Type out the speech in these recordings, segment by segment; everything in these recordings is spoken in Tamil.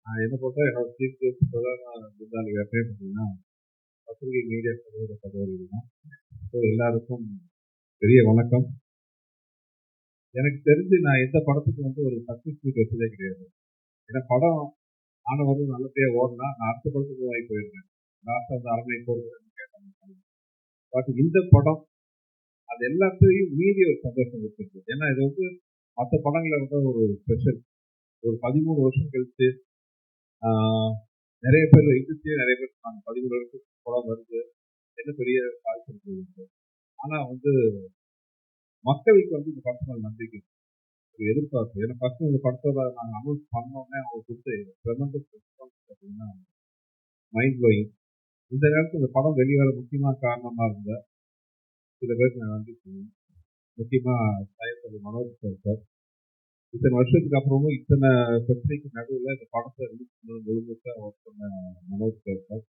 என்ன பொறுத்தவரை என்னோட சீஃப் கெஸ்ட் பிரதான விருந்தாளி எப்பயே பார்த்தீங்கன்னா பத்திரிகை மீடியா சகோதர சகோதரிகள் தான். ஸோ எல்லாருக்கும் பெரிய வணக்கம். எனக்கு தெரிஞ்சு நான் எந்த படத்துக்கு வந்து ஒரு சக்ஸஸ் மீட் வச்சதே கிடையாது. ஏன்னா படம் ஆனவர் நல்லபடியாக ஓடினா நான் அடுத்த படத்துக்கு வாங்கி போயிருக்கேன். லாஸ்ட்டாக வந்து அரண்மனை போகிறதுன்னு கேட்டாங்க. பட் இந்த படம் அது எல்லாத்தையும் மீறி ஒரு சந்தோஷம் கொடுத்துருக்கு. ஏன்னா இது வந்து மற்ற படங்களை வந்து ஒரு ஸ்பெஷல். ஒரு 13 வருஷம் கழிச்சு நிறைய பேர் இண்டஸ்ட்ரியே நிறைய பேர் சொன்னாங்க 13 வருஷத்துக்கு படம் வருது, என்ன பெரிய வாய்ப்பு இருக்கு. ஆனா வந்து மக்களுக்கு வந்து இந்த படத்துல நம்பிக்கை, ஒரு எதிர்பார்ப்பு. ஏன்னா ஃபர்ஸ்ட் இந்த படத்தோட நாங்கள் அனௌன்ஸ் பண்ணோன்னே அவங்க கொடுத்து பார்த்தீங்கன்னா மைண்ட் ப்ளோயிங். இந்த நேரத்தில் இந்த படம் வெளிவர முக்கியமான காரணமாக இருந்த சில பேருக்கு நான் நன்றி சொல்லுவேன். முக்கியமாக தயத்தது மனோஜ் சார். இத்தனை வருஷத்துக்கு அப்புறமும் இத்தனை பிரச்சனைக்கு நடுவில் இந்த படத்தை ரிலீஸ் பண்ண முழுமையாக ஒர்க் பண்ண மனோஜ் சார்.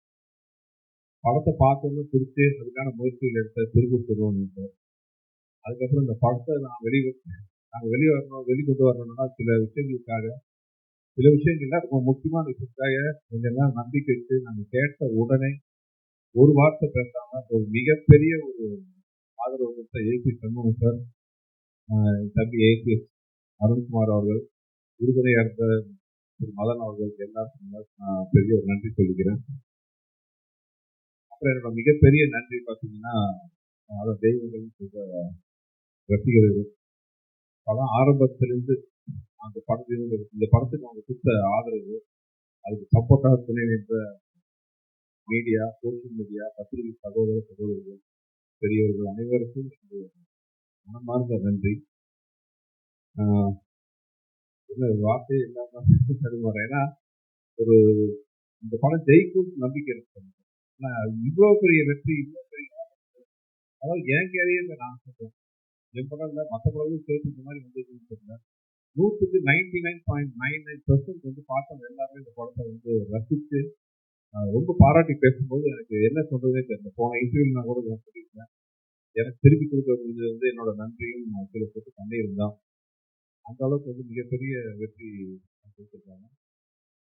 படத்தை பார்த்தோன்னு பிடிச்சி அதுக்கான முயற்சிகள் எடுத்த திருப்பூர் சொல்லுவோம் சார். அதுக்கப்புறம் இந்த படத்தை நாங்கள் வெளிக்கொண்டு வரணும்னா சில விஷயங்களுக்காக, சில விஷயங்கள்ல ரொம்ப முக்கியமான விஷயத்துக்காக கொஞ்சம் நேரம் நம்பிக்கை வச்சு நாங்கள் கேட்ட உடனே ஒரு வார்த்தை பேசாம ஒரு மிகப்பெரிய ஒரு ஆதரவு கொடுத்த ஏபி சண்முகம் சார், தம்பி ஏபிஎஸ் அருண்குமார் அவர்கள், உறுதுணையாக இருந்த திரு மதன் அவர்களுக்கு எல்லாருக்கும் நான் பெரிய ஒரு நன்றி சொல்லிக்கிறேன். அப்புறம் என்னோட மிகப்பெரிய நன்றி பார்த்தீங்கன்னா அதை தெய்வங்கள் சொல்ற ரசிகர்கள். படம் ஆரம்பத்திலிருந்து அந்த படத்திலிருந்து இந்த படத்துக்கு அவங்க கொடுத்த ஆதரவு, அதுக்கு சப்போர்ட்டாக துணை நின்ற மீடியா, சோசியல் மீடியா, பத்திரிகை சகோதர சகோதரிகள், பெரியவர்கள் அனைவருக்கும் மனமார்ந்த நன்றி. வார்த்தை இல்லாம தருமாறேன். ஏன்னா ஒரு இந்த படம் ஜெயிக்கும் நம்பிக்கை இருக்கு. இவ்வளவு பெரிய வெற்றி, இவ்வளவு பெரிய அதாவது என் கேரியர்ல நான் சொல்றேன், என் படம் இல்லை மற்ற படங்களும் சேர்த்து இந்த மாதிரி வந்து சொல்றேன். 100க்கு 99.99% வந்து பார்த்தவங்க எல்லாருமே இந்த படத்தை வந்து ரசித்து ரொம்ப பாராட்டி பேசும்போது எனக்கு என்ன சொல்றதே தெரியல. போன இன்டர்வியூ நான் கூட சொல்லியிருக்கேன், எனக்கு திருப்பி கொடுக்கறது வந்து என்னோட நன்றியும் சில பேருக்கு கண்ணீரும் தான். அந்த அளவுக்கு வந்து மிகப்பெரிய வெற்றி கொடுத்துருக்காங்க.